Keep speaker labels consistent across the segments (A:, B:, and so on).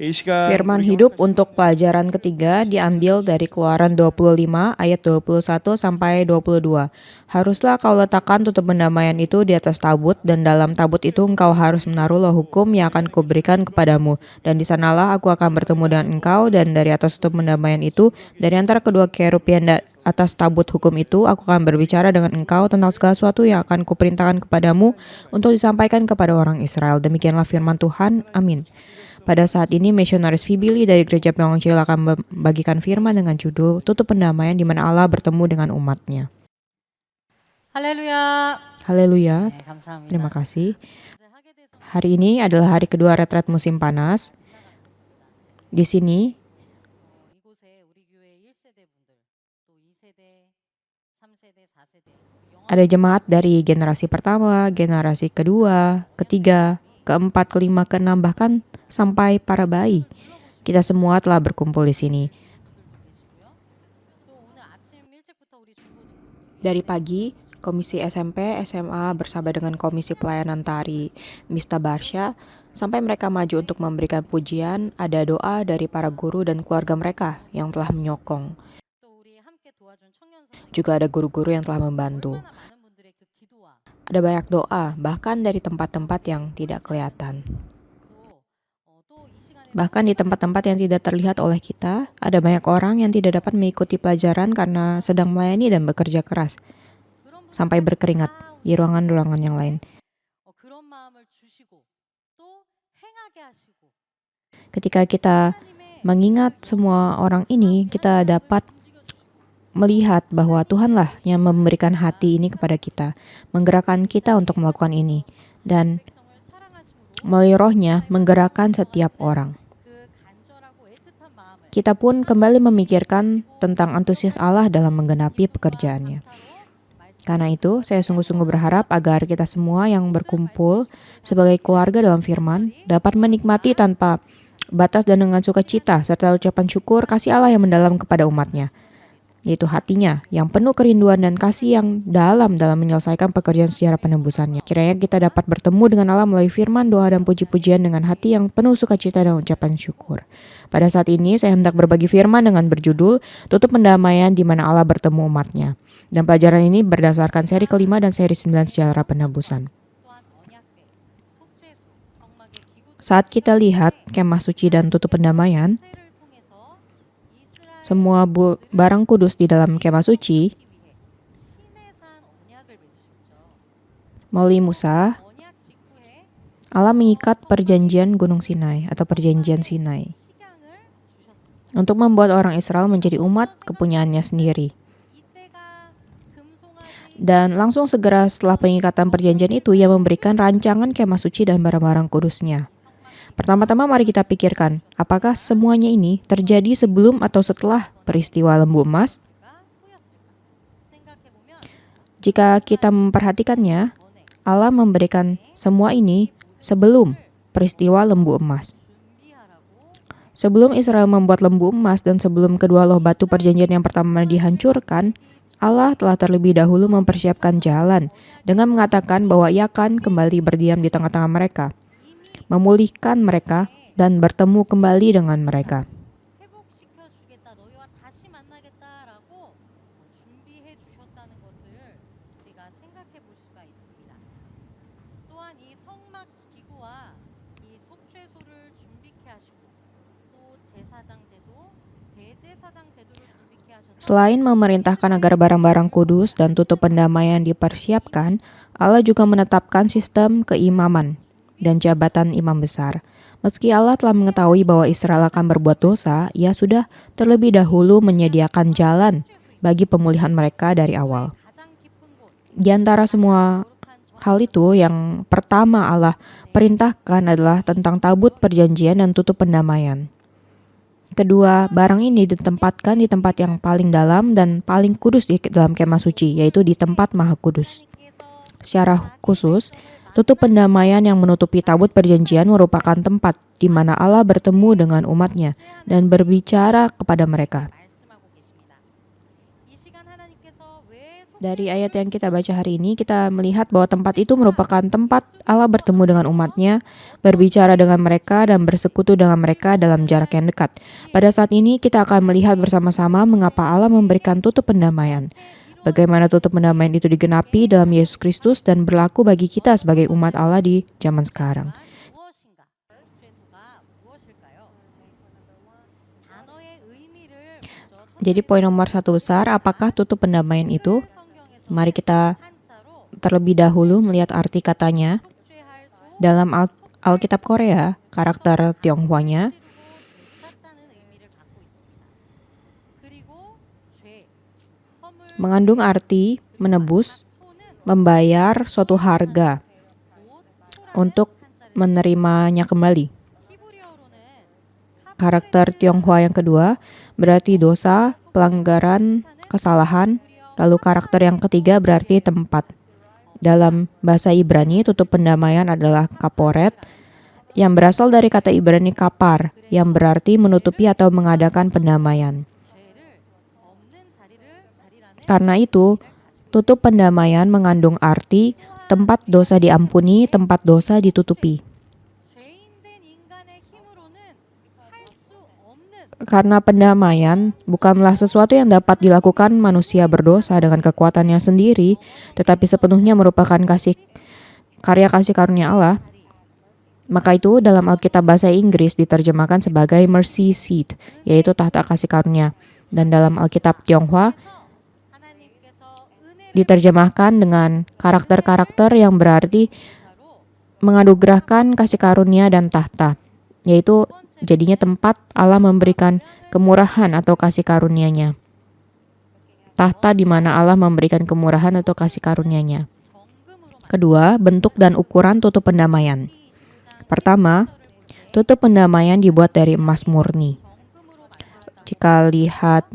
A: 이 시간
B: Firman
A: 우리
B: hidup untuk pelajaran ketiga diambil dari Keluaran 25 ayat 21 sampai 22. Haruslah kau letakkan tutup pendamaian itu di atas tabut, dan dalam tabut itu engkau harus menaruh loh hukum yang akan kuberikan kepadamu. Dan di sanalah aku akan bertemu dengan engkau, dan dari atas tutup pendamaian itu, dari antara kedua kerub yang atas tabut hukum itu, aku akan berbicara dengan engkau tentang segala sesuatu yang akan kuperintahkan kepadamu untuk disampaikan kepada orang Israel. Demikianlah firman Tuhan. Amin. Pada saat ini, misionaris Fibili dari Gereja Pengongcil akan membagikan firman dengan judul Tutup Pendamaian, di mana Allah bertemu dengan umatnya.
C: 할렐루야.
B: Haleluya,
C: 네, 감사합니다.
B: terima kasih. Hari ini adalah hari kedua retret musim panas. Di sini,
C: 이곳에 우리 교회 1세대 분들, 또 2세대, 3세대, 4세대
B: ada jemaat dari generasi pertama, generasi kedua, ketiga, keempat, kelima, keenam, bahkan sampai para bayi. Kita semua telah berkumpul di sini.
C: 또 오늘 아침 일찍부터 우리 중고등부
B: Dari pagi, Komisi SMP, SMA bersama dengan Komisi Pelayanan Tari Mista Barsha, sampai mereka maju untuk memberikan pujian, ada doa dari para guru dan keluarga mereka yang telah menyokong.
C: 또 우리 함께 도와준 청년 선생님
B: Juga ada guru-guru yang telah membantu.
C: 얼마나 많은 분들의 그 기도와
B: Ada banyak doa, bahkan dari tempat-tempat yang tidak kelihatan.
C: 또 이 시간에
B: Bahkan di tempat-tempat yang tidak terlihat oleh kita, ada banyak orang yang tidak dapat mengikuti pelajaran karena sedang melayani dan bekerja keras,
C: 그런 분들
B: sampai berkeringat di ruangan-ruangan yang lain.
C: 그런 마음을 주시고 또 행하게 하시고
B: Ketika kita
C: 하나님의
B: mengingat semua orang ini, kita dapat melihat bahwa Tuhanlah yang memberikan hati ini kepada kita, menggerakkan kita untuk melakukan ini, dan
C: 백성을 사랑하심으로
B: melalui rohnya menggerakkan setiap orang.
C: 그 간절하고 애틋한 마음을
B: Kita pun kembali memikirkan tentang antusias Allah dalam menggenapi pekerjaannya. Karena itu, saya sungguh-sungguh berharap agar kita semua yang berkumpul sebagai keluarga dalam firman dapat menikmati tanpa batas dan dengan sukacita serta ucapan syukur kasih Allah yang mendalam kepada umatnya, yaitu hatinya yang penuh kerinduan dan kasih yang dalam menyelesaikan pekerjaan sejarah penebusannya. Kiranya kita dapat bertemu dengan Allah melalui firman, doa, dan puji-pujian dengan hati yang penuh sukacita dan ucapan syukur. Pada saat ini, saya hendak berbagi firman dengan berjudul Tutup Pendamaian, di mana Allah bertemu umatnya. Dan pelajaran ini berdasarkan seri kelima dan seri 9 sejarah penebusan.
C: 또한 언약궤, 속죄소, 성막의 기구
B: Saat kita lihat kemah suci dan tutup pendamaian,
C: 세를 통해서 이스라엘
B: semua barang kudus di dalam kemah suci,
C: 위해 시내산 언약을 맺으셨죠.
B: melalui Musa,
C: 언약 직후에
B: Allah mengikat perjanjian Gunung Sinai atau perjanjian Sinai
C: 식양을 주셨습니다.
B: untuk membuat orang Israel menjadi umat kepunyaannya sendiri.
C: 이때가 금송아지
B: Dan langsung segera setelah pengikatan perjanjian itu, ia memberikan rancangan kemah suci dan barang-barang kudusnya. Pertama-tama mari kita pikirkan, apakah semuanya ini terjadi sebelum atau setelah peristiwa lembu emas?
C: 가 후였을까? 생각해보면
B: Jika kita memperhatikannya, Allah memberikan semua ini sebelum peristiwa lembu emas.
C: 준비하라고
B: Sebelum Israel membuat lembu emas dan sebelum kedua loh batu perjanjian yang pertama dihancurkan, Allah telah terlebih dahulu mempersiapkan jalan dengan mengatakan bahwa Ia akan kembali berdiam di tengah-tengah mereka, memulihkan mereka, dan bertemu kembali dengan mereka.
C: 회복시켜주겠다, 너희와 다시 만나겠다라고 준비해 주셨다는 것을 우리가 생각해 볼 수가 있습니다. 또한 이 성막 기구와 이 속죄소를 준비케 하시고 또 제사장 제도, 대제사장 제도를 준비케 하셔서
B: Selain memerintahkan agar barang-barang kudus dan tutup pendamaian dipersiapkan, Allah juga menetapkan sistem keimaman dan jabatan imam besar. Meski Allah telah mengetahui bahwa Israel akan berbuat dosa, Ia sudah terlebih dahulu menyediakan jalan bagi pemulihan mereka dari awal.
C: 가장 깊은 곳,
B: Di antara semua hal itu, yang pertama Allah perintahkan adalah tentang tabut perjanjian dan tutup pendamaian. Kedua, barang ini ditempatkan di tempat yang paling dalam dan paling kudus di dalam kemah suci, yaitu di tempat maha kudus. Secara khusus, tutup pendamaian yang menutupi tabut perjanjian merupakan tempat di mana Allah bertemu dengan umatnya dan berbicara kepada mereka.
C: 말씀하고 계십니다. 이 시간 하나님께서 왜
B: Dari ayat yang kita baca hari ini, kita melihat bahwa tempat itu merupakan tempat Allah bertemu dengan umatnya, berbicara dengan mereka, dan bersekutu dengan mereka dalam jarak yang dekat. Pada saat ini, kita akan melihat bersama-sama mengapa Allah memberikan tutup pendamaian. Bagaimana tutup pendamaian itu digenapi dalam Yesus Kristus dan berlaku bagi kita sebagai umat Allah di zaman sekarang.
C: 무엇인가? 속죄소가 무엇일까요? 단어의 의미를 먼저
B: Jadi poin nomor satu besar, apakah tutup pendamaian itu?
C: 성경에서
B: Mari kita
C: 한자로
B: terlebih dahulu melihat arti katanya.
C: 속죄할 소
B: Dalam Alkitab Korea, karakter Tionghoanya
C: 샀다는 의미를 갖고 있습니다. 그리고 죄, 허물,
B: mengandung arti menebus,
C: 소는
B: membayar suatu harga
C: 곧
B: untuk menerimanya kembali.
C: 히브리어로는
B: Karakter Tionghoa yang kedua berarti dosa, pelanggaran, kesalahan. Lalu karakter yang ketiga berarti tempat. Dalam bahasa Ibrani, tutup pendamaian adalah kaporet, yang berasal dari kata Ibrani kapar, yang berarti menutupi atau mengadakan pendamaian.
C: 죄를 없는 자리라는
B: Karena itu, tutup pendamaian mengandung arti tempat dosa diampuni, tempat dosa ditutupi.
C: 죄인된 인간의 힘으로는 할 수 없는
B: Karena pendamaian bukanlah sesuatu yang dapat dilakukan manusia berdosa dengan kekuatannya sendiri, tetapi sepenuhnya merupakan karya kasih karunia Allah. Maka itu dalam Alkitab bahasa Inggris diterjemahkan sebagai mercy seat, yaitu tahta kasih karunia. Dan dalam Alkitab Tionghoa
C: 하나님께서 은혜를
B: diterjemahkan dengan karakter-karakter yang berarti menganugerahkan kasih karunia dan tahta, yaitu jadinya tempat Allah memberikan kemurahan atau kasih karunia-Nya. Tahta di mana Allah memberikan kemurahan atau kasih karunia-Nya. Kedua, bentuk dan ukuran tutup pendamaian. Pertama, tutup pendamaian dibuat dari emas murni. Jika lihat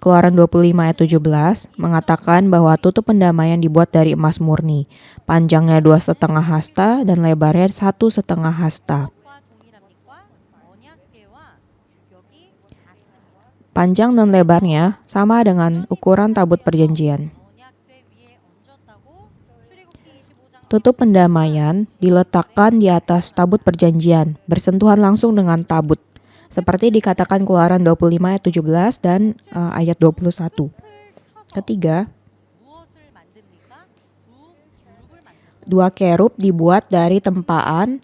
B: Keluaran 25 ayat 17 mengatakan bahwa tutup pendamaian dibuat dari emas murni. Panjangnya 2,5 hasta dan lebarnya 1,5 hasta.
C: 과 동일한 빛과 언약궤와 규격이 같습니다.
B: Panjang dan lebarnya sama dengan ukuran tabut perjanjian.
C: 언약궤 위에 얹었다고 출애굽기 25장
B: Tutup pendamaian diletakkan di atas tabut perjanjian, bersentuhan langsung dengan tabut. Seperti dikatakan Keluaran 25 ayat 17 dan ayat 21. Ketiga,
C: 무엇을 만듭니까? 두 그룹을 만듭니다.
B: dua kerub dibuat dari tempaan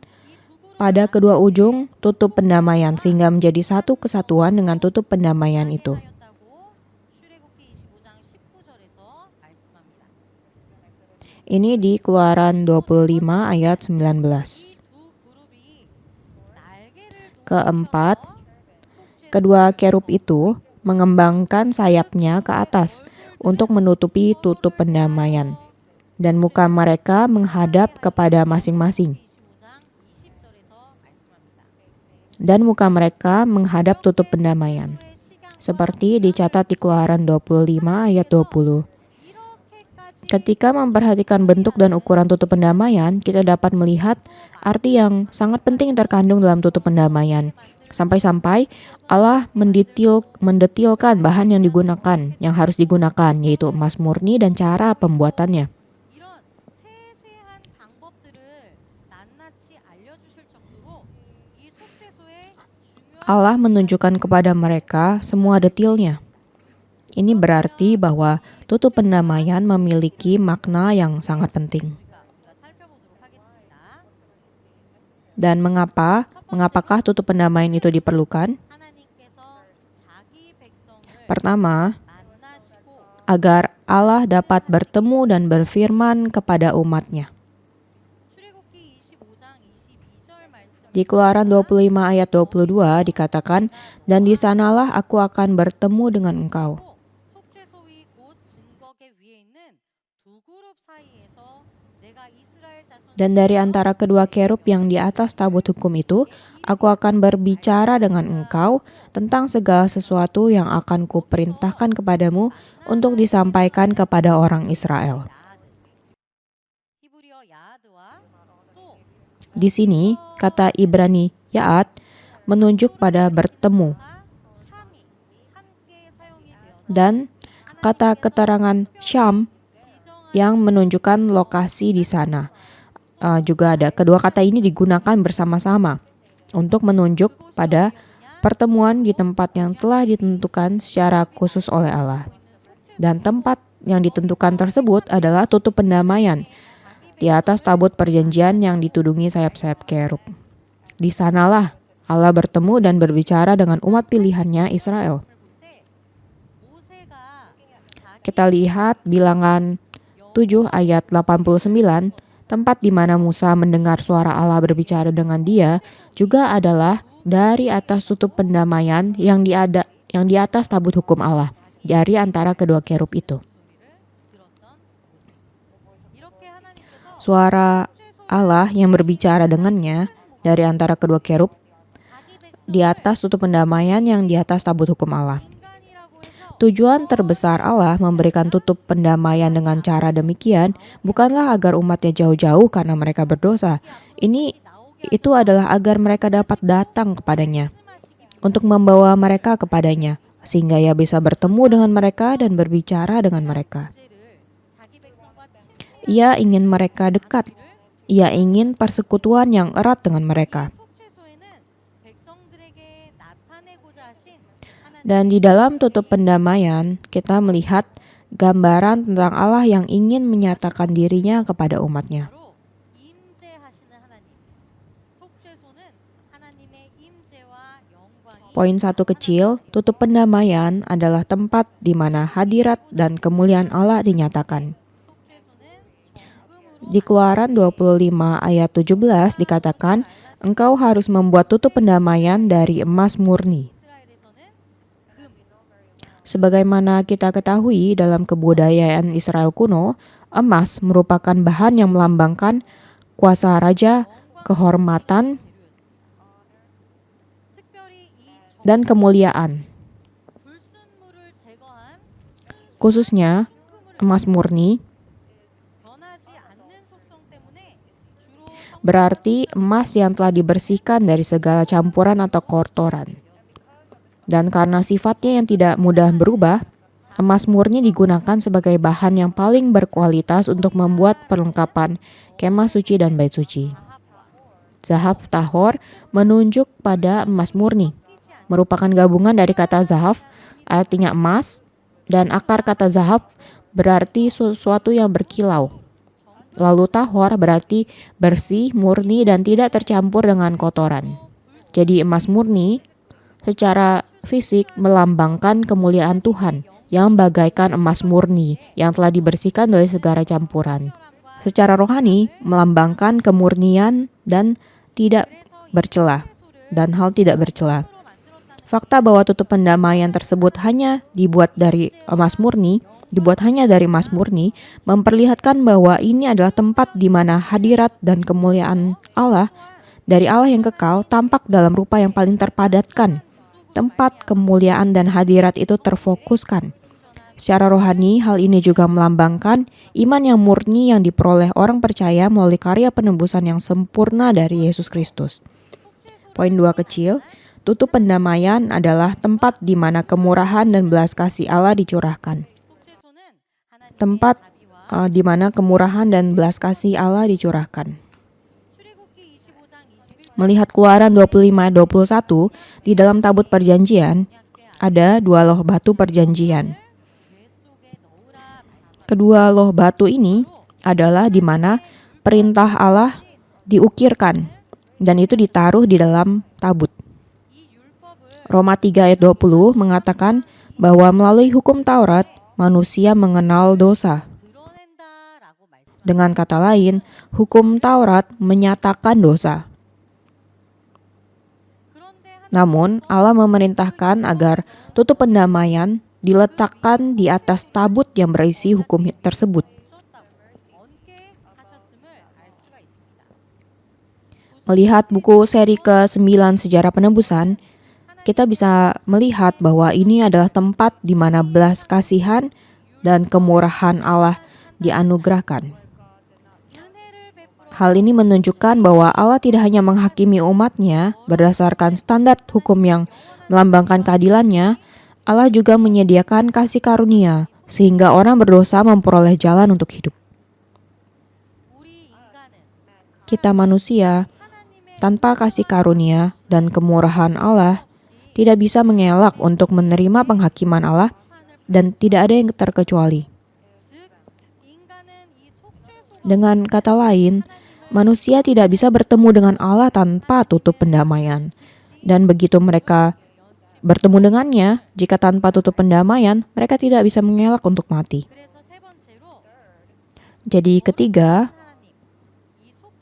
B: pada kedua ujung tutup pendamaian sehingga menjadi satu kesatuan dengan tutup pendamaian itu.
C: 하였다고 출애굽기 25장 19절에서 말씀합니다.
B: Ini di Keluaran 25 ayat 19.
C: 두 그룹이 날개를
B: Keempat, kedua kerub itu mengembangkan sayapnya ke atas untuk menutupi tutup pendamaian. Dan muka mereka menghadap kepada masing-masing.
C: 25장 20절에서 말씀합니다.
B: Dan muka mereka menghadap tutup pendamaian. Seperti dicatat di Keluaran 25 ayat 20.
C: 이렇게까지
B: Ketika memperhatikan bentuk dan ukuran tutup pendamaian, kita dapat melihat arti yang sangat penting terkandung dalam tutup pendamaian. Sampai-sampai Allah mendetilkan bahan yang digunakan, yang harus digunakan, yaitu emas murni dan cara pembuatannya.
C: 이런 세세한 방법들을 낱낱이 알려주실 정도로 이 속죄소의 중요한
B: Allah menunjukkan kepada mereka semua detailnya. Ini berarti bahwa tutup pendamaian memiliki makna yang sangat penting.
C: 우리가 살펴보도록 하겠습니다.
B: Dan mengapakah tutup pendamaian itu diperlukan?
C: 하나님께서 자기 백성을
B: Pertama,
C: 만나시고
B: agar Allah dapat bertemu dan berfirman kepada umatnya.
C: 출애굽기 25장 22절 말씀
B: Di Keluaran 25 ayat 22 dikatakan, dan di sanalah aku akan bertemu dengan engkau.
C: 속죄소위 곧 증거계 위에 있는 두 그룹 사이에서 내가 이스라엘 자손
B: Dan dari antara kedua kerub yang di atas tabut hukum itu, aku akan berbicara dengan engkau tentang segala sesuatu yang akan kuperintahkan kepadamu untuk disampaikan kepada orang Israel.
C: 히브리어 야드와 또
B: Di sini, kata Ibrani Ya'at menunjuk pada bertemu,
C: 샴이 함께 사용이 되어서
B: dan kata keterangan Syam yang menunjukkan lokasi di sana. Juga ada kedua kata ini digunakan bersama-sama untuk menunjuk pada pertemuan di tempat yang telah ditentukan secara khusus oleh Allah. Dan tempat yang ditentukan tersebut adalah tutup pendamaian di atas tabut perjanjian yang ditudungi sayap-sayap kerub. Di sanalah Allah bertemu dan berbicara dengan umat pilihannya Israel. Kita lihat bilangan 7 ayat 89, tempat di mana Musa mendengar suara Allah berbicara dengan dia juga adalah dari atas tutup pendamaian yang di atas tabut hukum Allah, dari antara kedua kerub itu. Suara Allah yang berbicara dengannya dari antara kedua kerub di atas tutup pendamaian yang di atas tabut hukum Allah. Tujuan terbesar Allah memberikan tutup pendamaian dengan cara demikian bukanlah agar umatnya jauh-jauh karena mereka berdosa. Itu adalah agar mereka dapat datang kepadanya, untuk membawa mereka kepadanya, sehingga ia bisa bertemu dengan mereka dan berbicara dengan mereka. Ia ingin mereka dekat. Ia ingin persekutuan yang erat dengan mereka. Dan di dalam tutup pendamaian, kita melihat gambaran tentang Allah yang ingin menyatakan dirinya kepada umatnya. Poin 1 kecil, tutup pendamaian adalah tempat di mana hadirat dan kemuliaan Allah dinyatakan. Di Keluaran 25 ayat 17 dikatakan, engkau harus membuat tutup pendamaian dari emas murni. Sebagaimana kita ketahui dalam kebudayaan Israel kuno, emas merupakan bahan yang melambangkan kuasa raja, kehormatan, dan kemuliaan. Khususnya, emas murni berarti emas yang telah dibersihkan dari segala campuran atau kotoran. Dan karena sifatnya yang tidak mudah berubah, emas murni digunakan sebagai bahan yang paling berkualitas untuk membuat perlengkapan kemah suci dan bait suci. Zahab tahor menunjuk pada emas murni, merupakan gabungan dari kata zahab, artinya emas, dan akar kata zahab berarti sesuatu yang berkilau. Lalu tahor berarti bersih, murni, dan tidak tercampur dengan kotoran. Jadi emas murni secara fisik melambangkan kemuliaan Tuhan yang bagaikan emas murni yang telah dibersihkan dari segala campuran. Secara rohani melambangkan kemurnian dan tidak bercela dan hal tidak bercela. Fakta bahwa tutup pendamaian tersebut hanya dibuat dari emas murni memperlihatkan bahwa ini adalah tempat di mana hadirat dan kemuliaan Allah dari Allah yang kekal tampak dalam rupa yang paling terpadatkan. Tempat kemuliaan dan hadirat itu terfokuskan. Secara rohani, hal ini juga melambangkan iman yang murni yang diperoleh orang percaya melalui karya penebusan yang sempurna dari Yesus Kristus. Poin 2 kecil, tutup pendamaian adalah tempat di mana kemurahan dan belas kasih Allah dicurahkan. Tempat di mana kemurahan dan belas kasih Allah dicurahkan. Melihat Keluaran 25-21, di dalam tabut perjanjian, ada 2 loh batu perjanjian. Kedua loh batu ini adalah di mana perintah Allah diukirkan, dan itu ditaruh di dalam tabut. Roma 3 ayat 20 mengatakan bahwa melalui hukum Taurat, manusia mengenal dosa. Dengan kata lain, hukum Taurat menyatakan dosa. Namun, Allah memerintahkan agar tutup pendamaian diletakkan di atas tabut yang berisi hukum tersebut. Melihat buku seri ke-9 Sejarah Penebusan, kita bisa melihat bahwa ini adalah tempat di mana belas kasihan dan kemurahan Allah dianugerahkan. Hal ini menunjukkan bahwa Allah tidak hanya menghakimi umatnya berdasarkan standar hukum yang melambangkan keadilannya, Allah juga menyediakan kasih karunia sehingga orang berdosa memperoleh jalan untuk hidup. kita manusia tanpa kasih karunia dan kemurahan Allah tidak bisa mengelak untuk menerima penghakiman Allah dan tidak ada yang terkecuali. Dengan kata lain, manusia tidak bisa bertemu dengan Allah tanpa tutup pendamaian. Dan begitu mereka bertemu dengannya, jika tanpa tutup pendamaian, mereka tidak bisa mengelak untuk mati. Jadi ketiga,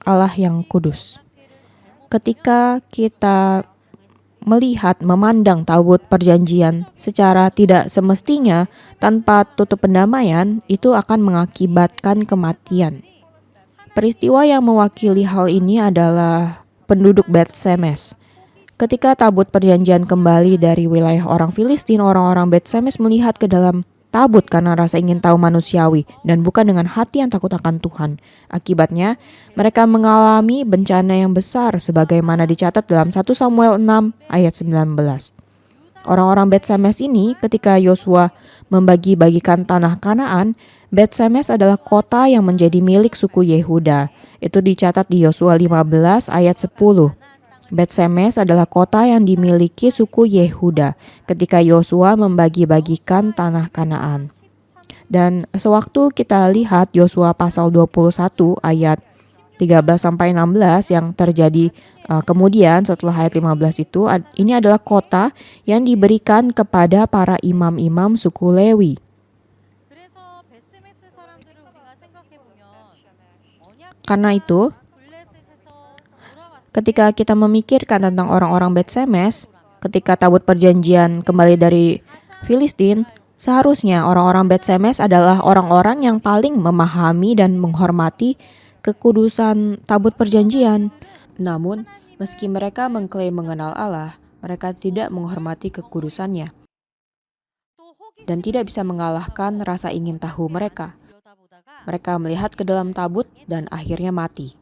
B: Allah yang kudus. Ketika kita melihat, memandang tabut perjanjian secara tidak semestinya tanpa tutup pendamaian, itu akan mengakibatkan kematian. Peristiwa yang mewakili hal ini adalah penduduk Bet Semes. Ketika tabut perjanjian kembali dari wilayah orang Filistin, orang-orang Bet Semes melihat ke dalam tabut karena rasa ingin tahu manusiawi dan bukan dengan hati yang takut akan Tuhan. Akibatnya, mereka mengalami bencana yang besar sebagaimana dicatat dalam 1 Samuel 6 ayat 19. Orang-orang Bet Semes ini ketika Yosua membagi-bagikan tanah Kanaan, Bet Semes adalah kota yang menjadi milik suku Yehuda. Itu dicatat di Yosua 15 ayat 10. Bet Semes adalah kota yang dimiliki suku Yehuda ketika Yosua membagi-bagikan tanah Kanaan. Dan sewaktu kita lihat Yosua pasal 21 ayat 13-16 yang terjadi kemudian setelah ayat 15 itu, ini adalah kota yang diberikan kepada para imam-imam suku Lewi. Karena itu, ketika kita memikirkan tentang orang-orang Bet Semes, ketika tabut perjanjian kembali dari Filistin, seharusnya orang-orang Bet Semes adalah orang-orang yang paling memahami dan menghormati kekudusan tabut perjanjian. Namun, meski mereka mengklaim mengenal Allah, mereka tidak menghormati kekudusannya dan tidak bisa mengalahkan rasa ingin tahu mereka. Mereka melihat ke dalam tabut dan akhirnya mati.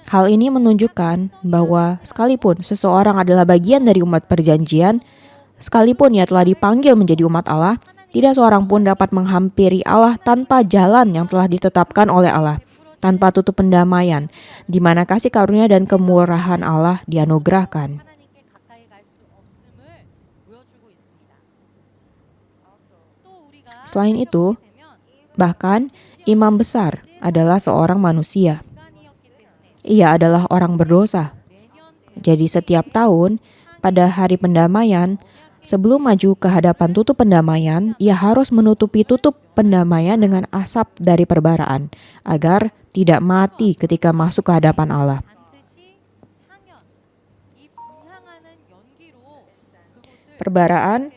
B: Hal ini menunjukkan bahwa sekalipun seseorang adalah bagian dari umat perjanjian, sekalipun ia telah dipanggil menjadi umat Allah, tidak seorang pun dapat menghampiri Allah tanpa jalan yang telah ditetapkan oleh Allah, tanpa tutup pendamaian, di mana kasih karunia dan kemurahan Allah dianugerahkan. Selain itu, bahkan imam besar adalah seorang manusia. Ia adalah orang berdosa. Jadi setiap tahun, pada hari pendamaian, sebelum maju ke hadapan tutup pendamaian, ia harus menutupi tutup pendamaian dengan asap dari perbaraan, agar tidak mati ketika masuk ke hadapan Allah. Perbaraan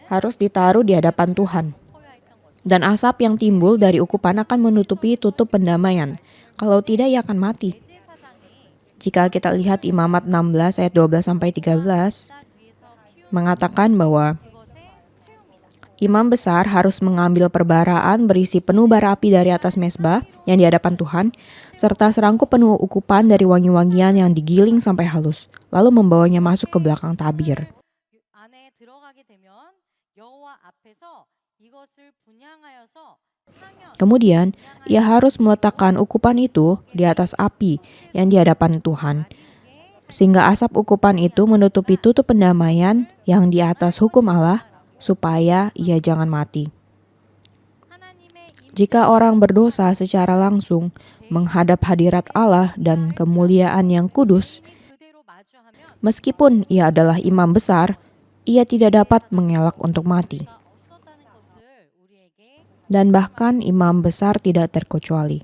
B: harus ditaruh di hadapan Tuhan. Dan asap yang timbul dari ukupan akan menutupi tutup pendamaian. Kalau tidak, ia akan mati. Jika kita lihat Imamat 16 ayat 12-13, mengatakan bahwa imam besar harus mengambil perbaraan berisi penuh bara api dari atas mezbah yang di hadapan Tuhan, serta serangkup penuh ukupan dari wangi-wangian yang digiling sampai halus, lalu membawanya masuk ke belakang tabir. Kemudian, ia harus meletakkan ukupan itu di atas api yang di hadapan Tuhan, sehingga asap ukupan itu menutupi tutup pendamaian yang di atas hukum Allah, supaya ia jangan mati. Jika orang berdosa secara langsung menghadap hadirat Allah dan kemuliaan yang kudus, meskipun ia adalah imam besar, ia tidak dapat mengelak untuk mati. Dan bahkan imam besar tidak terkecuali.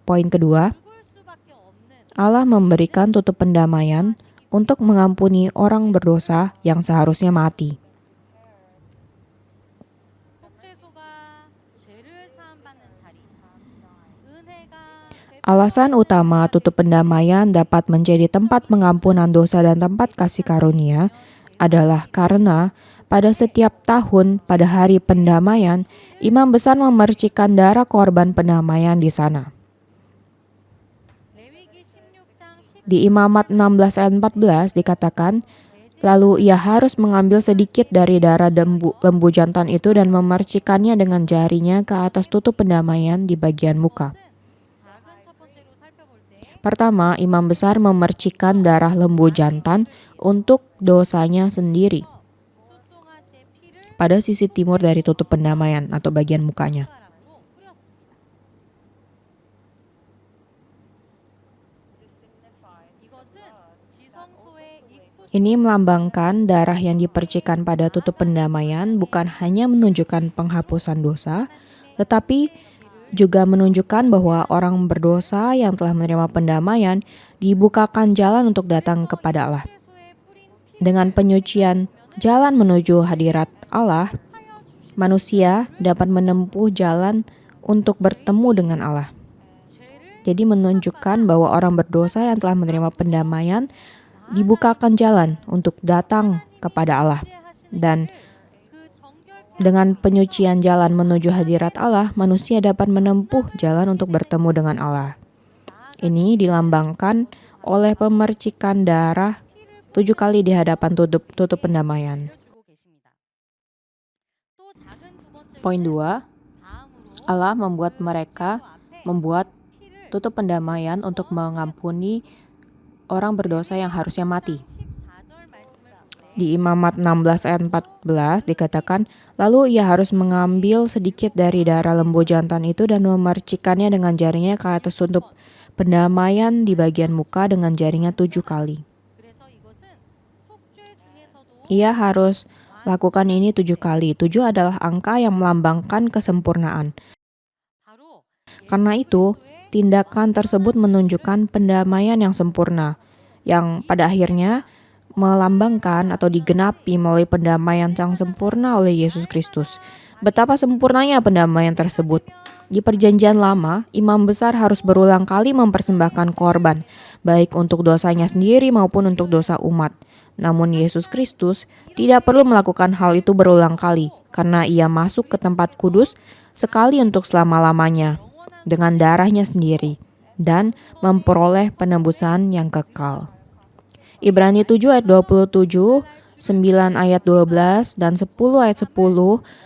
B: Poin kedua, Allah memberikan tutup pendamaian untuk mengampuni orang berdosa yang seharusnya mati. Alasan utama tutup pendamaian dapat menjadi tempat pengampunan dosa dan tempat kasih karunia adalah karena pada setiap tahun pada hari pendamaian, imam besar memercikan darah korban pendamaian di sana. Di Imamat 16 ayat 14 dikatakan, lalu ia harus mengambil sedikit dari darah lembu jantan itu dan memercikannya dengan jarinya ke atas tutup pendamaian di bagian muka. Pertama, imam besar memercikan darah lembu jantan untuk dosanya sendiri
C: 소송아지의 피를
B: pada sisi timur dari tutup pendamaian atau bagian mukanya.
C: 숟가락으로 뿌렸습니다. 이것은 지성소의 입구
B: Ini melambangkan darah yang dipercikan pada tutup pendamaian bukan hanya menunjukkan penghapusan dosa, tetapi juga menunjukkan bahwa orang berdosa yang telah menerima pendamaian dibukakan jalan untuk datang kepada Allah.
C: 최소에 뿌린 피
B: Dengan penyucian jalan menuju hadirat Allah, manusia dapat menempuh jalan untuk bertemu dengan Allah. Jadi menunjukkan bahwa orang berdosa yang telah menerima pendamaian dibukakan jalan untuk datang kepada Allah. Dan
C: 그 정결
B: dengan penyucian jalan menuju hadirat Allah, manusia dapat menempuh jalan untuk bertemu dengan Allah. Ini dilambangkan oleh pemercikan darah 7 kali di hadapan tutup pendamaian.
C: 주고 계십니다. 또 작은 두 번째
B: Poin 2,
C: 다음으로
B: Allah membuat mereka
C: 앞에
B: membuat
C: 피를
B: tutup pendamaian untuk mengampuni orang berdosa yang harusnya mati.
C: 14절 말씀을 보되
B: Di Imamat 16 ayat 14 dikatakan, lalu ia harus mengambil sedikit dari darah lembu jantan itu dan memercikannya dengan jaringnya ke atas tutup pendamaian di bagian muka dengan jaringnya 7 kali.
C: 그래서 이것은 속죄 중에서도
B: Ia harus lakukan ini 7 kali. 7 adalah angka yang melambangkan kesempurnaan.
C: 바로
B: Karena itu, tindakan tersebut menunjukkan pendamaian yang sempurna, yang pada akhirnya melambangkan atau digenapi melalui pendamaian yang sempurna oleh Yesus Kristus. Betapa sempurnanya pendamaian tersebut. Di Perjanjian Lama, imam besar harus berulang kali mempersembahkan korban, baik untuk dosanya sendiri maupun untuk dosa umat. Namun Yesus Kristus tidak perlu melakukan hal itu berulang kali, karena ia masuk ke tempat kudus sekali untuk selama-lamanya dengan darahnya sendiri dan memperoleh penebusan yang kekal. Ibrani 7 ayat 27, 9 ayat 12, dan 10 ayat 10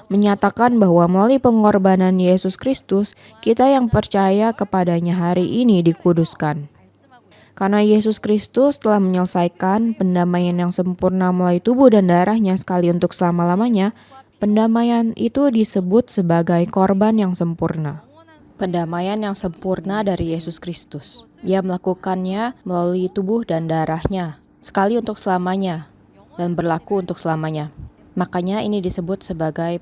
B: menyatakan bahwa melalui pengorbanan Yesus Kristus, kita yang percaya kepadanya hari ini dikuduskan. Karena Yesus Kristus telah menyelesaikan pendamaian yang sempurna melalui tubuh dan darahnya sekali untuk selama-lamanya, pendamaian itu disebut sebagai korban yang sempurna. Pendamaian yang sempurna dari Yesus Kristus. Ia melakukannya melalui tubuh dan darahnya, sekali untuk selamanya, dan berlaku untuk selamanya. Makanya ini disebut sebagai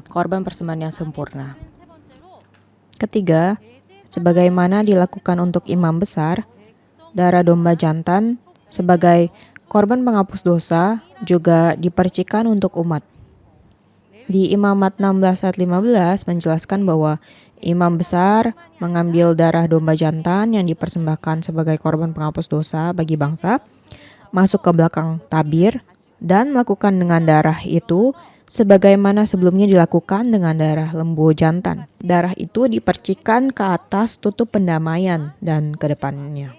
B: korban persembahan yang sempurna. Ketiga, sebagaimana dilakukan untuk imam besar, darah domba jantan sebagai korban penghapus dosa juga dipercikan untuk umat. Di Imamat 16 ayat 15 menjelaskan bahwa imam besar mengambil darah domba jantan yang dipersembahkan sebagai korban penghapus dosa bagi bangsa, masuk ke belakang tabir, dan melakukan dengan darah itu sebagaimana sebelumnya dilakukan dengan darah lembu jantan. Darah itu dipercikan ke atas tutup pendamaian dan ke depannya.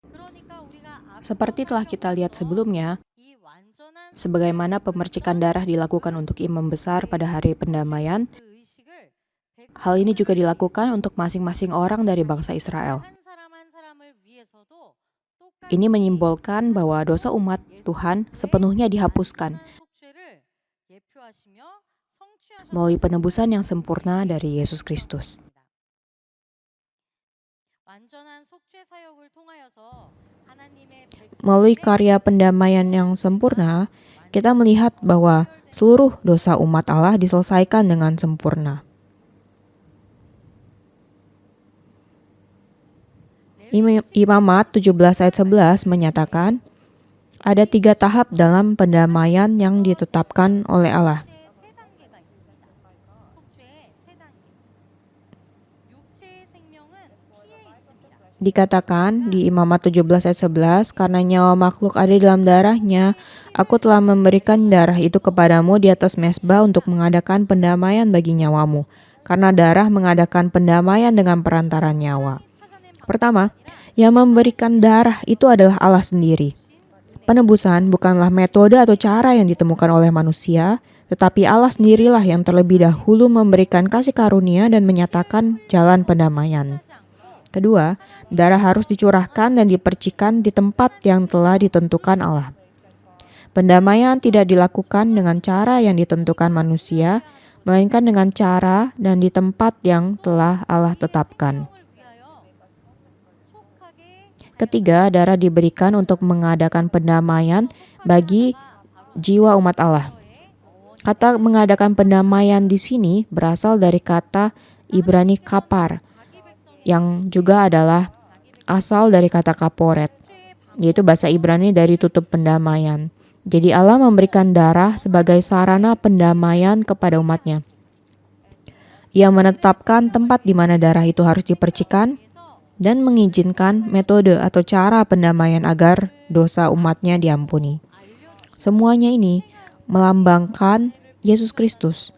C: 그러니까 우리가
B: Seperti telah kita lihat sebelumnya,
C: 이 완전한
B: sebagaimana pemercikan darah dilakukan untuk imam besar pada hari pendamaian,
C: 그 의식을
B: hal ini juga dilakukan untuk masing-masing orang dari bangsa Israel.
C: 한 사람 한 사람을 위해서도 똑같이
B: Ini menyimbolkan bahwa dosa umat Tuhan sepenuhnya dihapuskan
C: 속죄를 예표하시며 성취하셨습니다.
B: melalui penebusan yang sempurna dari Yesus Kristus.
C: 완전한 속죄 사역을 통하여서 하나님의
B: Melalui karya pendamaian yang sempurna, kita melihat bahwa seluruh dosa umat Allah diselesaikan dengan sempurna. Imamat 17 ayat 11 menyatakan, ada 3 tahap dalam pendamaian yang ditetapkan oleh Allah.
C: 속죄의 세 단계가 있습니다. 속죄의 세 단계. 육체의 생명은 피에 있습니다.
B: Dikatakan di Imamat 17 ayat 11, karena nyawa makhluk ada dalam darahnya, aku telah memberikan darah itu kepadamu di atas mezbah untuk mengadakan pendamaian bagi nyawamu, karena darah mengadakan pendamaian dengan perantara nyawa. Pertama, yang memberikan darah itu adalah Allah sendiri. Penebusan bukanlah metode atau cara yang ditemukan oleh manusia, tetapi Allah sendirilah yang terlebih dahulu memberikan kasih karunia dan menyatakan jalan pendamaian. Kedua, darah harus dicurahkan dan dipercikan di tempat yang telah ditentukan Allah. Pendamaian tidak dilakukan dengan cara yang ditentukan manusia, melainkan dengan cara dan di tempat yang telah Allah tetapkan. Ketiga, darah diberikan untuk mengadakan pendamaian bagi jiwa umat Allah. Kata mengadakan pendamaian di sini berasal dari kata Ibrani kapar, yang juga adalah asal dari kata kaporet, yaitu bahasa Ibrani dari tutup pendamaian. Jadi Allah memberikan darah sebagai sarana pendamaian kepada umatnya. Ia menetapkan tempat di mana darah itu harus dipercikan dan mengizinkan metode atau cara pendamaian agar dosa umatnya diampuni. Semuanya ini melambangkan Yesus Kristus,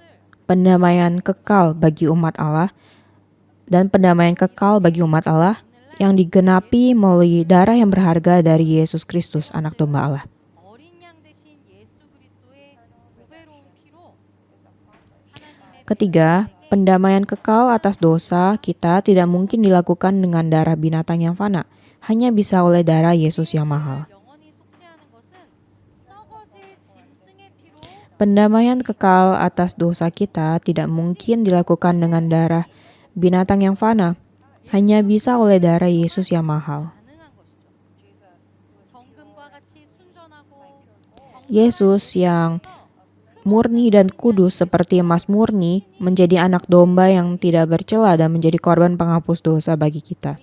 B: pendamaian kekal bagi umat Allah dan pendamaian kekal bagi umat Allah yang digenapi melalui darah yang berharga dari Yesus Kristus, anak domba Allah. Ketiga, pendamaian kekal atas dosa kita tidak mungkin dilakukan dengan darah binatang yang fana, hanya bisa oleh darah Yesus yang mahal. Pendamaian kekal atas dosa kita tidak mungkin dilakukan dengan darah binatang yang fana, hanya bisa oleh darah Yesus yang mahal. Yesus yang murni dan kudus seperti emas murni menjadi anak domba yang tidak bercela dan menjadi korban penghapus dosa bagi kita.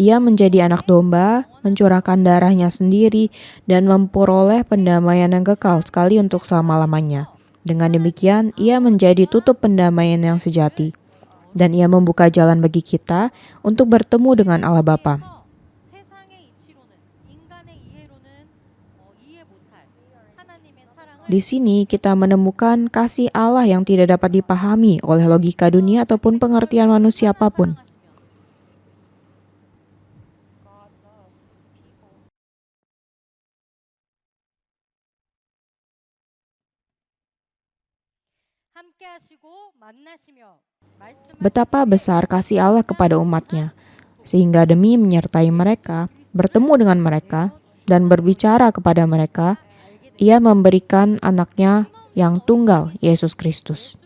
B: Ia menjadi anak domba, mencurahkan darahnya sendiri, dan memperoleh pendamaian yang kekal sekali untuk selama-lamanya. Dengan demikian, ia menjadi tutup pendamaian yang sejati, dan ia membuka jalan bagi kita untuk bertemu dengan Allah Bapa. Di sini kita menemukan kasih Allah yang tidak dapat dipahami oleh logika dunia ataupun pengertian manusia apapun. Betapa besar kasih Allah kepada umatnya, sehingga demi menyertai mereka, bertemu dengan mereka, dan berbicara kepada mereka, ia memberikan anaknya yang tunggal, Yesus Kristus.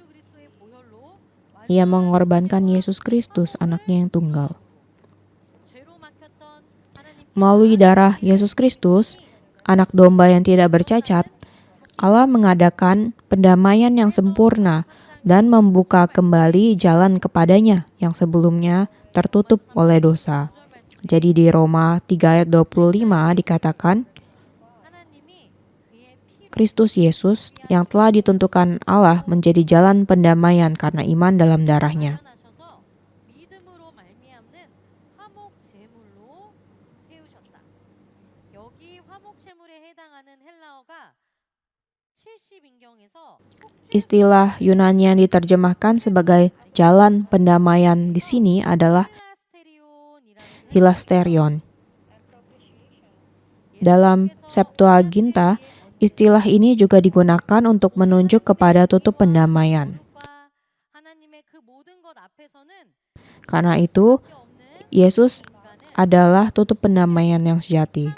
B: Ia mengorbankan Yesus Kristus, anaknya yang tunggal. Melalui darah Yesus Kristus, anak domba yang tidak bercacat, Allah mengadakan pendamaian yang sempurna dan membuka kembali jalan kepadanya yang sebelumnya tertutup oleh dosa. Jadi di Roma 3 ayat 25 dikatakan, Kristus Yesus yang telah ditentukan Allah menjadi jalan pendamaian karena iman dalam darahnya. Istilah Yunani yang diterjemahkan sebagai jalan pendamaian di sini adalah hilasterion. Dalam Septuaginta, istilah ini juga digunakan untuk menunjuk kepada tutup pendamaian. Karena itu, Yesus adalah tutup pendamaian yang sejati.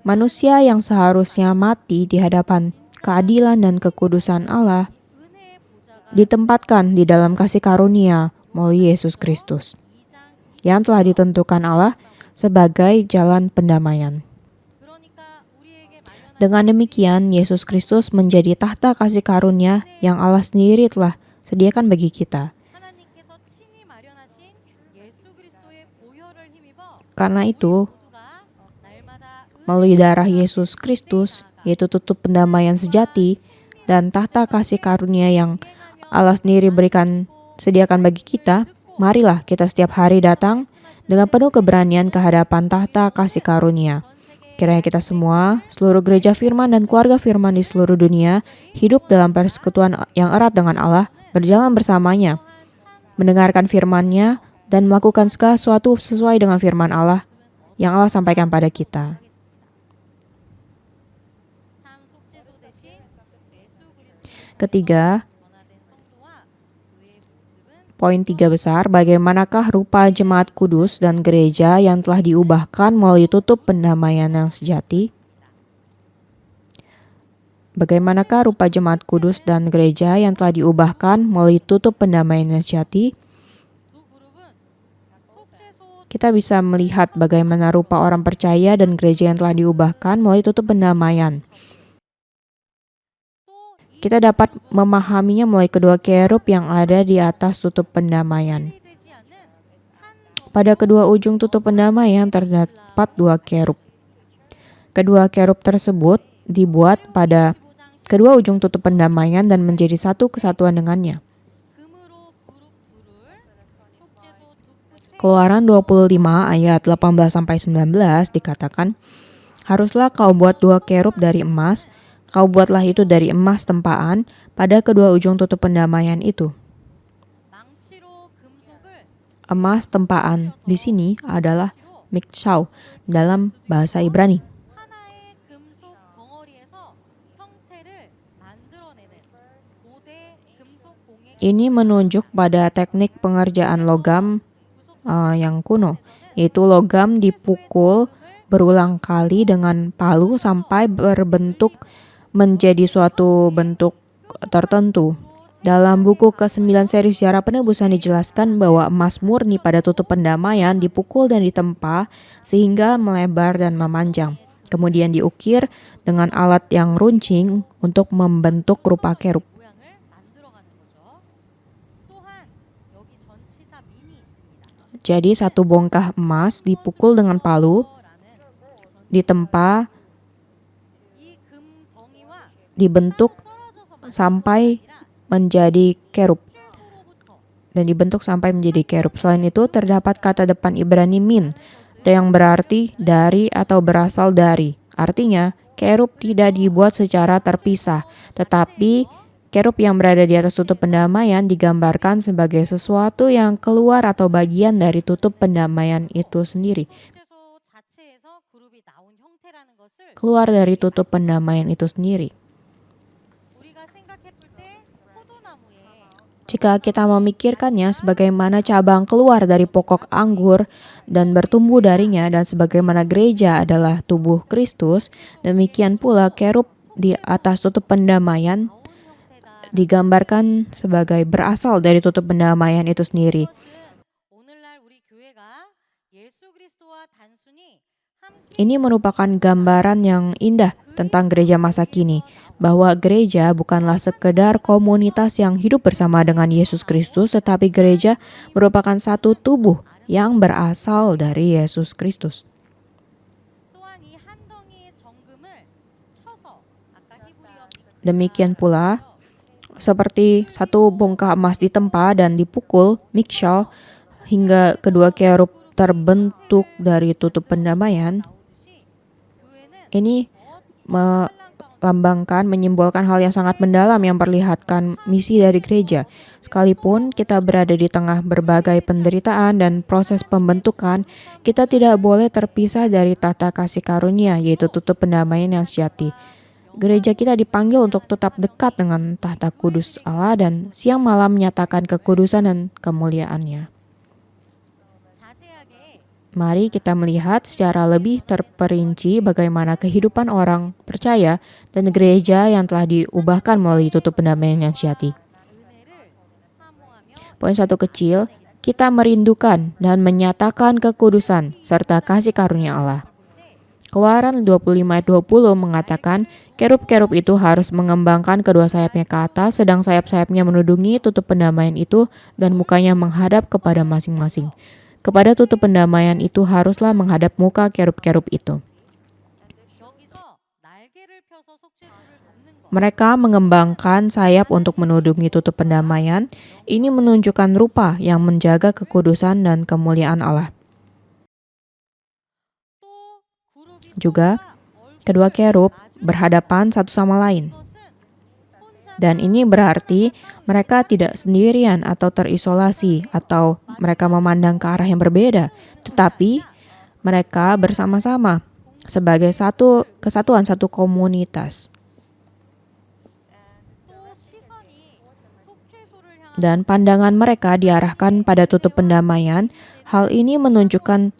B: Manusia yang seharusnya mati di hadapan keadilan dan kekudusan Allah ditempatkan di dalam kasih karunia melalui Yesus Kristus, yang telah ditentukan Allah sebagai jalan pendamaian. Dengan demikian, Yesus Kristus menjadi tahta kasih karunia yang Allah sendiri telah sediakan bagi kita. Karena itu, melalui darah Yesus Kristus, yaitu tutup pendamaian sejati, dan tahta kasih karunia yang Allah sendiri sediakan bagi kita, marilah kita setiap hari datang dengan penuh keberanian ke hadapan tahta kasih karunia. Kiranya kita semua, seluruh gereja firman dan keluarga firman di seluruh dunia, hidup dalam persekutuan yang erat dengan Allah, berjalan bersamanya, mendengarkan firman-Nya, dan melakukan segala sesuatu sesuai dengan firman Allah yang Allah sampaikan pada kita. Ketiga,
C: 변화된 성도와 교회의 모습은
B: poin 3 besar, bagaimanakah rupa jemaat kudus dan gereja yang telah diubahkan melalui tutup pendamaian yang sejati? Bagaimanakah rupa jemaat kudus dan gereja yang telah diubahkan melalui tutup pendamaian yang sejati?
C: 두 그룹은 속죄소
B: Kita bisa melihat bagaimana rupa orang percaya dan gereja yang telah diubahkan melalui tutup pendamaian.
C: 또이
B: Kita dapat memahaminya melalui kedua kerub yang ada di atas tutup pendamaian.
C: 되지 않는 한
B: Pada kedua ujung tutup pendamaian terdapat 2 kerub. Kedua kerub tersebut dibuat pada kedua ujung tutup pendamaian dan menjadi satu kesatuan dengannya.
C: 금으로 그룹 둘을 속죄소 두 끝에
B: Keluaran 25 ayat 18-19 dikatakan, haruslah kau buat 2 kerub dari emas, kau buatlah itu dari emas tempaan pada kedua ujung tutup pendamaian itu.
C: 망치로 금속을
B: Emas tempaan di sini adalah mikshau dalam bahasa Ibrani.
C: 하나의 금속 덩어리에서 형태를 만들어내는 고대 금속 공예
B: Ini menunjuk pada teknik pengerjaan logam yang kuno, yaitu logam dipukul berulang kali dengan palu sampai berbentuk menjadi suatu bentuk tertentu. Dalam buku ke-9 seri sejarah penebusan dijelaskan bahwa emas murni pada tutup pendamaian dipukul dan ditempa sehingga melebar dan memanjang. Kemudian diukir dengan alat yang runcing untuk membentuk rupa kerub.
C: 모양을 만들어가는 거죠. 또한 여기 전치사 민이 있습니다.
B: Jadi satu bongkah emas dipukul dengan palu,
C: 라는
B: ditempa,
C: 이 금덩이와
B: dibentuk
C: 떨어져서
B: sampai menjadi kerub
C: 최소로부터
B: dan dibentuk sampai menjadi kerub. Selain itu terdapat kata depan Ibrani min yang berarti dari atau berasal dari. Artinya kerub tidak dibuat secara terpisah, tetapi kerub yang berada di atas tutup pendamaian digambarkan sebagai sesuatu yang keluar atau bagian dari tutup pendamaian itu sendiri.
C: 속죄소 자체에서 그룹이 나온 형태라는 것을
B: Keluar dari tutup pendamaian itu sendiri.
C: 우리가 생각해 볼 때 포도나무에
B: Jika kita memikirkannya sebagaimana cabang keluar dari pokok anggur dan bertumbuh darinya dan sebagaimana gereja adalah tubuh Kristus, demikian pula kerub di atas tutup pendamaian
C: 형태다.
B: digambarkan sebagai berasal dari tutup pendamaian itu sendiri.
C: 이것은 오늘날 우리 교회가 예수 그리스도와 단순히 함께
B: Ini merupakan gambaran yang indah tentang gereja masa kini, bahwa gereja bukanlah sekedar komunitas yang hidup bersama dengan Yesus Kristus, tetapi gereja merupakan satu tubuh yang berasal dari Yesus Kristus.
C: 또한 이 한 덩이의 정금을 쳐서 아까 히브리어
B: Demikian pula, seperti satu bongkah emas ditempa dan dipukul, mikshal, hingga kedua kerub terbentuk dari tutup pendamaian,
C: 나오듯이 교회는
B: ini melambangkan, menyimbolkan hal yang sangat mendalam yang memperlihatkan misi dari gereja. Sekalipun kita berada di tengah berbagai penderitaan dan proses pembentukan, kita tidak boleh terpisah dari tata kasih karunia, yaitu tutup pendamaian yang sejati. Gereja kita dipanggil untuk tetap dekat dengan tahta kudus Allah dan siang malam menyatakan kekudusan dan kemuliaannya.
C: 자세하게
B: Mari kita melihat secara lebih terperinci bagaimana kehidupan orang percaya dan gereja yang telah diubahkan melalui tutup pendamaian yang sejati.
C: 은혜를 사모하며
B: Poin 1 kecil, kita merindukan dan menyatakan kekudusan serta kasih karunia Allah. Keluaran 25 ayat 20 mengatakan, kerub-kerub itu harus mengembangkan kedua sayapnya ke atas, sedang sayap-sayapnya menudungi tutup pendamaian itu dan mukanya menghadap kepada masing-masing. Kepada tutup pendamaian itu haruslah menghadap muka kerub-kerub itu.
C: 여기서 날개를 펴서 속죄소를 덮는 것
B: Mereka mengembangkan sayap untuk menudungi tutup pendamaian. Ini menunjukkan rupa yang menjaga kekudusan dan kemuliaan Allah.
C: 또 그룹이
B: Juga,
C: 서로가
B: kedua
C: 얼굴을
B: kerub
C: 마주
B: berhadapan satu sama lain.
C: 것은 혼자
B: Dan ini berarti mereka tidak sendirian atau terisolasi atau mereka memandang ke arah yang berbeda, tetapi mereka bersama-sama sebagai satu kesatuan, satu komunitas.
C: 또 시선을
B: dan pandangan mereka diarahkan pada tutup pendamaian. Hal ini menunjukkan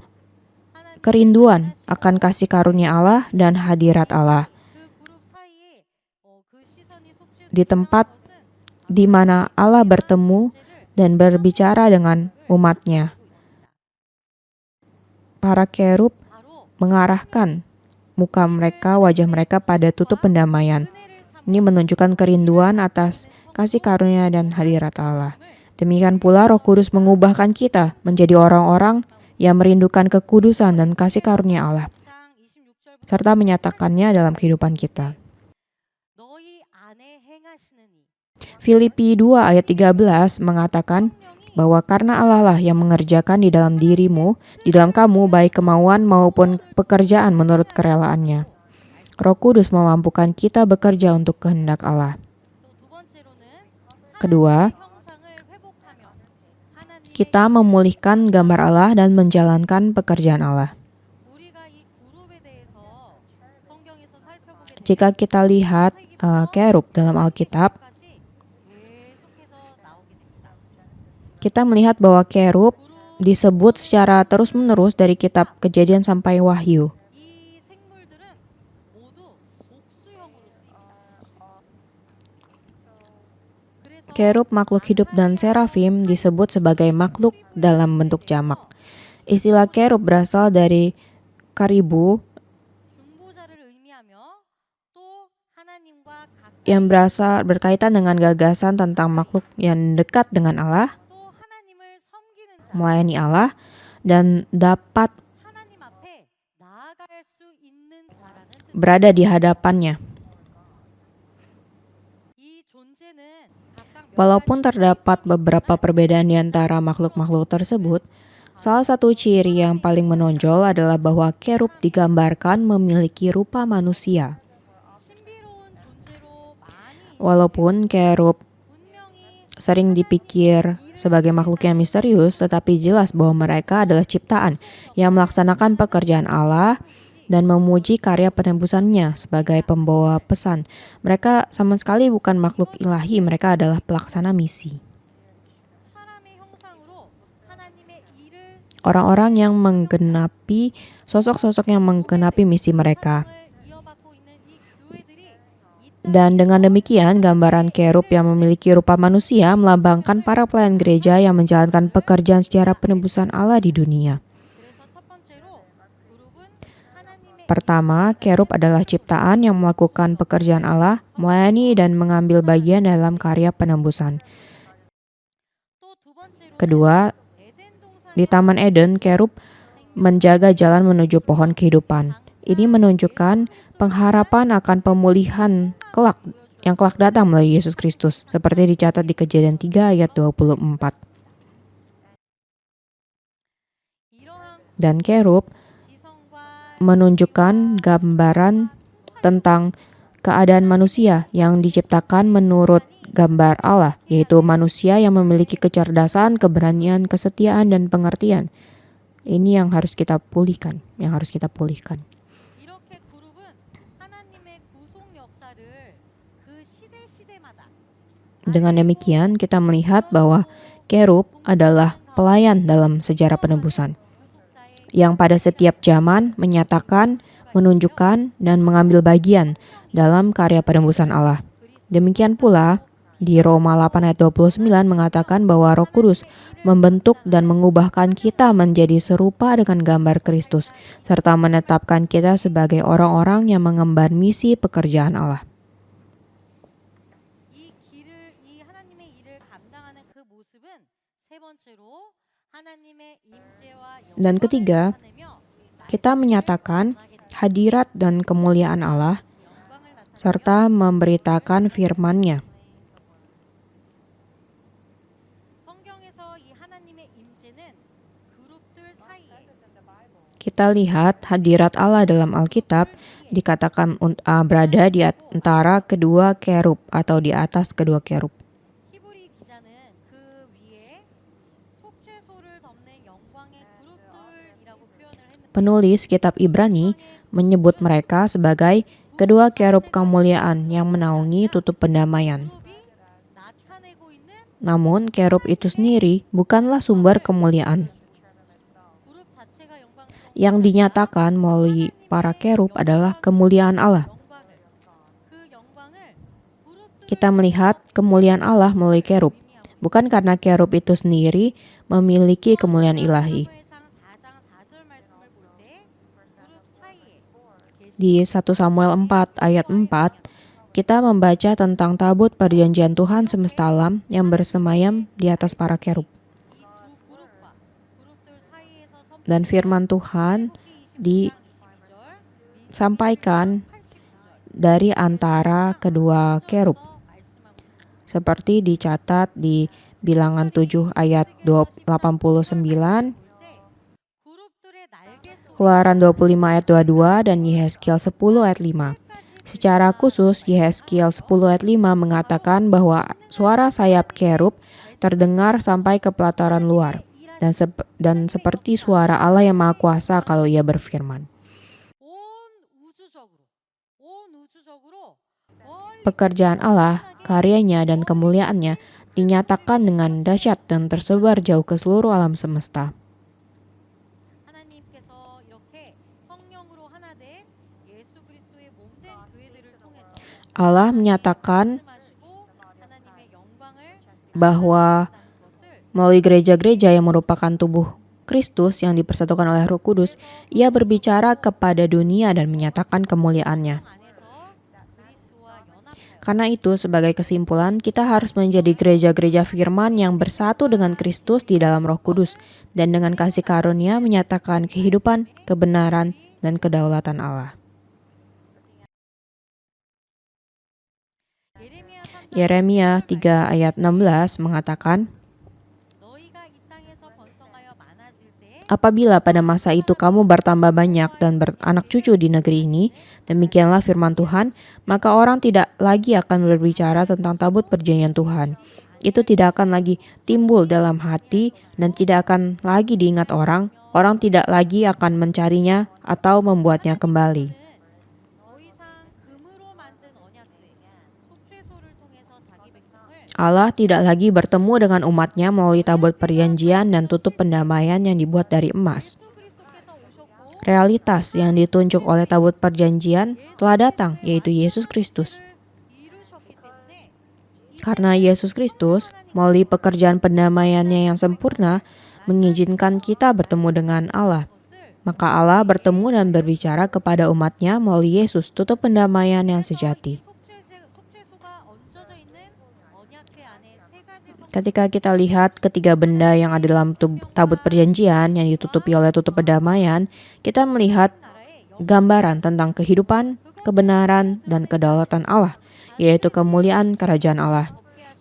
B: kerinduan akan kasih karunia Allah dan hadirat Allah
C: 그 그룹 사이에 그 시선이 속죄
B: di tempat di mana Allah bertemu dan berbicara dengan umatnya. Para kerub
C: 바로
B: mengarahkan muka mereka, wajah mereka pada tutup pendamaian.
C: 은혜를
B: Ini menunjukkan kerinduan atas kasih karunia dan hadirat Allah. Demikian pula Roh Kudus mengubahkan kita menjadi orang-orang yang merindukan kekudusan dan kasih karunia Allah,
C: 26절부터
B: serta menyatakannya dalam kehidupan kita.
C: 너희 안에 행하시느니
B: Filipi 2 ayat 13 mengatakan bahwa karena Allah lah yang mengerjakan di dalam dirimu, di dalam kamu, baik kemauan maupun pekerjaan menurut kerelaannya. Roh Kudus memampukan kita bekerja untuk kehendak Allah.
C: 또 두 번째로는
B: Kedua,
C: 형상을 회복하며 하나님의
B: kita memulihkan gambar Allah dan menjalankan pekerjaan Allah.
C: 우리가 이 그룹에 대해서 성경에서 살펴보게
B: Jika kita lihat kerub dalam Alkitab,
C: 되기까지 계속해서 나오게 됩니다.
B: kita melihat bahwa kerub disebut secara terus-menerus dari kitab Kejadian sampai Wahyu.
C: 이 생물들은 모두 복수형으로 쓰입니다. 그래서
B: Kerub, makhluk hidup, dan serafim disebut sebagai makhluk dalam bentuk jamak. Istilah kerub berasal dari karibu
C: 중보자를 의미하며 또 하나님과 가까이
B: yang berkaitan dengan gagasan tentang makhluk yang dekat dengan Allah,
C: 또 하나님을 섬기는 자,
B: melayani Allah, dan dapat
C: 하나님 앞에 나아갈 수 있는 자라는 뜻.
B: berada di hadapannya.
C: 이 존재는 각각 몇
B: Walaupun
C: 가지
B: terdapat beberapa perbedaan di antara makhluk-makhluk tersebut, salah satu ciri yang paling menonjol adalah bahwa kerub digambarkan memiliki rupa manusia.
C: 신비로운 존재로 많이
B: Walaupun kerub
C: 분명히
B: sering dipikir sebagai makhluk yang misterius, tetapi jelas bahwa mereka adalah ciptaan yang melaksanakan pekerjaan Allah dan memuji karya penebusannya sebagai pembawa pesan. Mereka sama sekali bukan makhluk ilahi, mereka adalah pelaksana misi.
C: 사람의 형상으로 하나님의 일을
B: Orang-orang yang menggenapi, sosok-sosok yang menggenapi misi mereka.
C: 이어받고 있는 이 교회들이 이
B: Dan dengan demikian, gambaran kerub yang memiliki rupa manusia melambangkan para pelayan gereja yang menjalankan pekerjaan secara penebusan Allah di dunia.
C: 그래서 첫 번째로 그룹은 하나님의
B: Pertama, kerub adalah ciptaan yang melakukan pekerjaan Allah, melayani dan mengambil bagian dalam karya penebusan.
C: 또 두 번째로
B: Kedua,
C: 에덴 동산
B: di Taman Eden, kerub menjaga jalan menuju pohon kehidupan. Ini menunjukkan pengharapan akan pemulihan kelak yang kelak datang melalui Yesus Kristus, seperti dicatat di Kejadian 3 ayat 24.
C: 이러한
B: Dan kerub
C: 지성과
B: menunjukkan gambaran tentang keadaan manusia yang diciptakan menurut gambar Allah, yaitu manusia yang memiliki kecerdasan, keberanian, kesetiaan, dan pengertian. Ini yang harus kita pulihkan,
C: 이렇게 그룹은 하나님의 구속 역사를 그 시대마다
B: Dengan demikian, kita melihat bahwa kerub adalah pelayan dalam sejarah penebusan,
C: 구속사의
B: yang pada setiap zaman menyatakan, menunjukkan, dan mengambil bagian dalam karya penebusan Allah. Demikian pula, di Roma 8 ayat 29 mengatakan bahwa Roh Kudus membentuk dan mengubahkan kita menjadi serupa dengan gambar Kristus, serta menetapkan kita sebagai orang-orang yang mengemban misi pekerjaan Allah.
C: 이 하나님의 일을 감당하는 그 모습은 세 번째로 하나님의 임재와
B: Dan ketiga,
C: 나타내며
B: kita menyatakan hadirat dan kemuliaan Allah,
C: 영광을 나타내
B: serta memberitakan firman-Nya.
C: 성경에서 이 하나님의 임재는 그룹들 사이에
B: Kita lihat hadirat Allah dalam Alkitab dikatakan berada di antara kedua kerub atau di atas kedua kerub.
C: 히브리 기자는 그 위에 속죄소를 덮는 영광의 그룹들이라고 표현을 했는데
B: Penulis kitab Ibrani menyebut mereka sebagai kedua kerub kemuliaan yang menaungi tutup pendamaian.
C: 그룹이 나타내고 있는
B: Namun, kerub itu sendiri bukanlah sumber kemuliaan.
C: 그룹 자체가 영광스러운
B: Yang dinyatakan melalui para kerub adalah kemuliaan Allah.
C: 영광을 그 영광을 그룹들을
B: Kita melihat kemuliaan Allah melalui kerub, bukan karena kerub itu sendiri memiliki kemuliaan ilahi.
C: 사무엘상 4장 4절 말씀을 볼 때 그룹 사이에 계신
B: Di 1 Samuel 4 ayat 4, kita membaca tentang tabut perjanjian Tuhan semesta alam yang bersemayam di atas para kerub.
C: 이 두 그룹과 그룹들 사이에서
B: Dan firman Tuhan disampaikan dari antara kedua kerub, seperti dicatat di Bilangan 7 ayat 89,
C: 그룹들의 날개 속
B: Keluaran 25 ayat 22, dan Yehezkiel 10 ayat 5. Secara khusus, Yehezkiel 10 ayat 5 mengatakan bahwa suara sayap kerub terdengar sampai ke pelataran luar, dan seperti suara Allah yang Maha Kuasa kalau ia berfirman.
C: 온 우주적으로 멀리
B: Pekerjaan Allah, karyanya, dan kemuliaannya dinyatakan dengan dahsyat dan tersebar jauh ke seluruh alam semesta.
C: 하나님께서 이렇게 성령으로 하나 된 예수 그리스도의 몸된 교회들을 통해서
B: Allah menyatakan
C: 말씀하시고 하나님의 영광을
B: bahwa
C: 나타낸다는 것을
B: melalui gereja-gereja yang merupakan tubuh Kristus yang dipersatukan oleh Roh Kudus, ia berbicara kepada dunia dan menyatakan kemuliaannya.
C: 안에서 그리스도와 연합하여
B: Karena itu, sebagai kesimpulan, kita harus menjadi gereja-gereja firman yang bersatu dengan Kristus di dalam Roh Kudus dan dengan kasih karunia menyatakan kehidupan, kebenaran, dan kedaulatan Allah.
C: 예레미야 3장
B: Yeremia 3 ayat 16 mengatakan,
C: 너희가 이 땅에서 번성하여 많아질 때
B: apabila pada masa itu kamu bertambah banyak dan beranak cucu di negeri ini, demikianlah firman Tuhan, maka orang tidak lagi akan berbicara tentang tabut perjanjian Tuhan. Itu tidak akan lagi timbul dalam hati dan tidak akan lagi diingat orang. Orang tidak lagi akan mencarinya atau membuatnya kembali.
C: 더 이상 금으로 만든 언약궤 속죄소를 통해서 자기 백성을
B: Allah tidak lagi bertemu dengan umatnya melalui tabut perjanjian dan tutup pendamaian yang dibuat dari emas.
C: 예수 그리스도께서 오셨고
B: Realitas yang ditunjuk oleh tabut perjanjian telah datang, yaitu Yesus Kristus.
C: 이루셨기 때문에
B: Karena Yesus Kristus, melalui pekerjaan pendamaiannya yang sempurna, mengizinkan kita bertemu dengan Allah. Maka Allah bertemu dan berbicara kepada umatnya melalui Yesus, tutup pendamaian yang sejati.
C: 속죄소가 얹어져 있는 언약궤 안에 세 가지
B: Ketika kita lihat ketiga benda yang ada dalam tabut perjanjian yang ditutupi oleh tutup pendamaian, kita melihat
C: 나라의
B: gambaran tentang kehidupan, kebenaran, dan kedaulatan Allah, yaitu kemuliaan kerajaan Allah.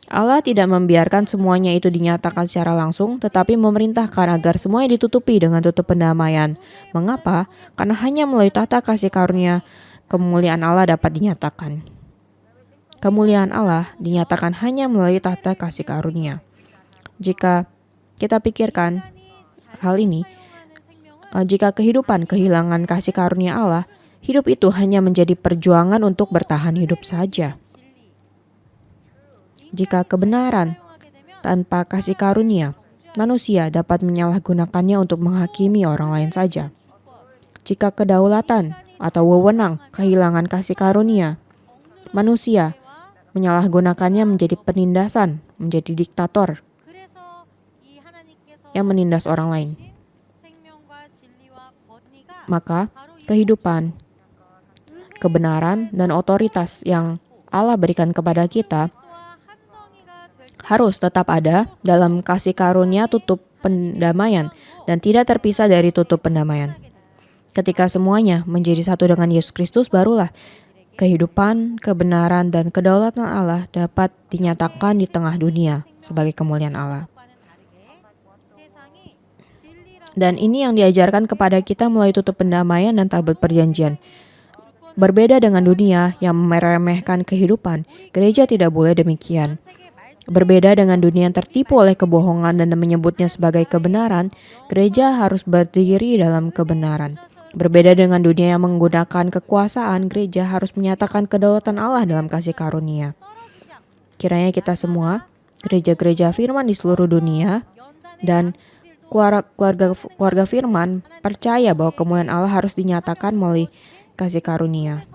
B: Allah tidak membiarkan semuanya itu dinyatakan secara langsung, tetapi memerintahkan agar semuanya ditutupi dengan tutup pendamaian. Mengapa? Karena hanya melalui tata kasih karunia, kemuliaan Allah dapat dinyatakan. Kemuliaan Allah dinyatakan hanya melalui tata kasih karunia. Jika kita pikirkan hal ini, jika kehidupan kehilangan kasih karunia Allah, hidup itu hanya menjadi perjuangan untuk bertahan hidup saja. Jika kebenaran tanpa kasih karunia, manusia dapat menyalahgunakannya untuk menghakimi orang lain saja. Jika kedaulatan atau wewenang kehilangan kasih karunia, manusia menyalahgunakannya menjadi penindasan, menjadi diktator
C: 그래서 이 하나님께서
B: yang menindas orang lain.
C: 생명과 진리와 권위가
B: Maka kehidupan, kebenaran, dan otoritas yang Allah berikan kepada kita
C: 그리스도와 한 덩이가 될
B: harus tetap ada dalam kasih karunia tutup pendamaian dan tidak terpisah dari tutup pendamaian. Ketika semuanya menjadi satu dengan Yesus Kristus, barulah kehidupan, kebenaran, dan kedaulatan Allah dapat dinyatakan di tengah dunia sebagai kemuliaan Allah.
C: 것과는 다르게 세상이 진리라고
B: Dan ini yang diajarkan kepada kita melalui tutup pendamaian dan tabut perjanjian. Berbeda dengan dunia yang meremehkan kehidupan, gereja tidak boleh demikian.
C: 세계 말씀
B: Berbeda dengan dunia yang tertipu oleh kebohongan dan menyebutnya sebagai kebenaran, gereja harus berdiri dalam kebenaran. Berbeda dengan dunia yang menggunakan kekuasaan, gereja harus menyatakan kedaulatan Allah dalam kasih karunia.
C: 떨어지지 않고
B: Kiranya kita semua gereja-gereja firman di seluruh dunia, dan keluarga firman percaya bahwa kemuliaan Allah harus dinyatakan melalui kasih karunia.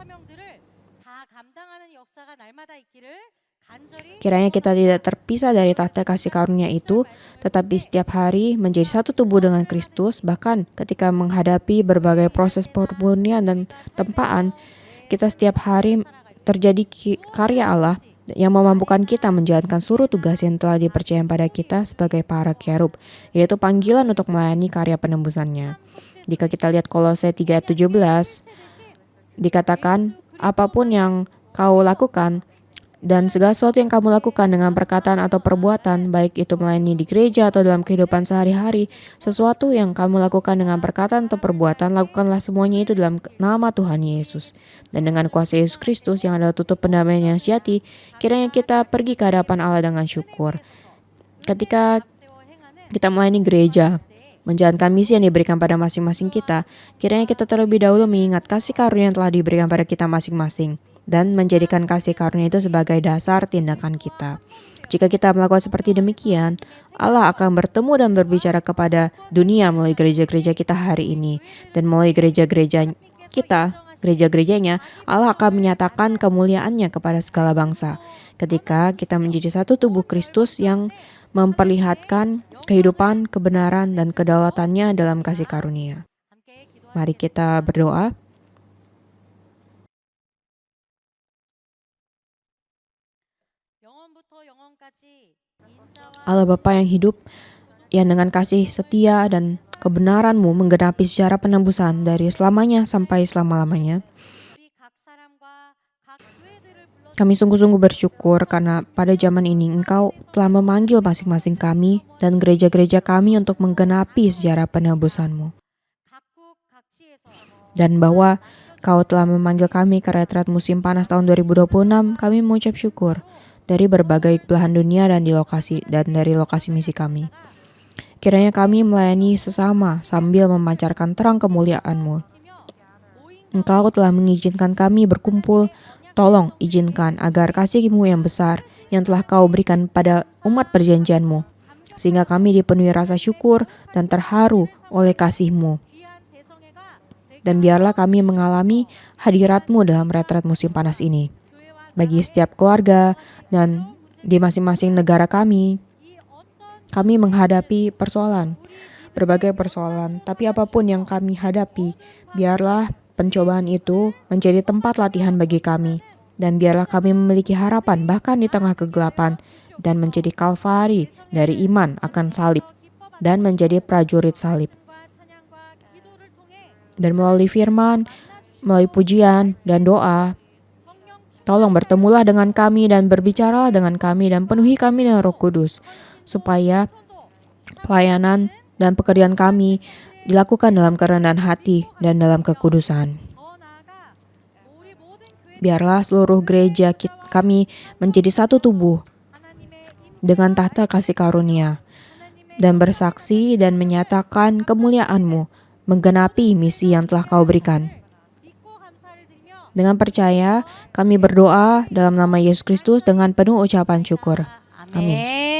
B: Kiranya kita tidak terpisah dari tahta kasih karunia itu, tetapi setiap hari menjadi satu tubuh dengan Kristus. Bahkan ketika menghadapi berbagai proses pemurnian dan tempaan, kita setiap hari terjadi karya Allah yang memampukan kita menjalankan seluruh tugas yang telah dipercayakan pada kita sebagai para kerub, yaitu panggilan untuk melayani karya penembusannya. Jika kita lihat Kolose 3 ayat 17, dikatakan, apapun yang kau lakukan dan segala sesuatu yang kamu lakukan dengan perkataan atau perbuatan, baik itu melayani di gereja atau dalam kehidupan sehari-hari, sesuatu yang kamu lakukan dengan perkataan atau perbuatan, lakukanlah semuanya itu dalam nama Tuhan Yesus. Dan dengan kuasa Yesus Kristus yang adalah tutup pendamaian yang sejati, kiranya kita pergi ke hadapan Allah dengan syukur. Ketika kita melayani gereja, menjalankan misi yang diberikan pada masing-masing kita, kiranya kita terlebih dahulu mengingat kasih karunia yang telah diberikan pada kita masing-masing, dan menjadikan kasih karunia itu sebagai dasar tindakan kita. Jika kita melakukan seperti demikian, Allah akan bertemu dan berbicara kepada dunia melalui gereja-gereja kita hari ini. Dan melalui gereja-gereja kita, gereja-gerejanya, Allah akan menyatakan kemuliaannya kepada segala bangsa. Ketika kita menjadi satu tubuh Kristus yang memperlihatkan kehidupan, kebenaran, dan kedaulatannya dalam kasih karunia. Mari kita berdoa. Allah Bapa yang hidup, yang dengan kasih setia dan kebenaran-Mu menggenapi sejarah penebusan dari selamanya sampai selama-lamanya. Kami sungguh-sungguh bersyukur karena pada zaman ini Engkau telah memanggil masing-masing kami dan gereja-gereja kami untuk menggenapi sejarah penebusan-Mu. Dan bahwa Kau telah memanggil kami ke retret musim panas tahun 2026, kami mengucap syukur dari berbagai belahan dunia dan dari lokasi misi kami. Kiranya kami melayani sesama sambil memancarkan terang kemuliaan-Mu. Engkau telah mengizinkan kami berkumpul. Tolong izinkan agar kasih-Mu yang besar yang telah Kau berikan pada umat perjanjian-Mu, sehingga kami dipenuhi rasa syukur dan terharu oleh kasih-Mu. Dan biarlah kami mengalami hadirat-Mu dalam retret musim panas ini. Bagi setiap keluarga dan di masing-masing negara kami menghadapi berbagai persoalan. Tapi apapun yang kami hadapi, biarlah pencobaan itu menjadi tempat latihan bagi kami. Dan biarlah kami memiliki harapan bahkan di tengah kegelapan dan menjadi kalvari dari iman akan salib dan menjadi prajurit salib. Dan melalui firman, melalui pujian dan doa, tolong bertemulah dengan kami dan berbicaralah dengan kami dan penuhi kami dengan Roh Kudus, supaya pelayanan dan pekerjaan kami dilakukan dalam kerendahan hati dan dalam kekudusan. Biarlah seluruh gereja kami menjadi satu tubuh dengan tahta kasih karunia dan bersaksi dan menyatakan kemuliaan-Mu, menggenapi misi yang telah Kau berikan. Dengan percaya, kami berdoa dalam nama Yesus Kristus dengan penuh ucapan syukur. Amin.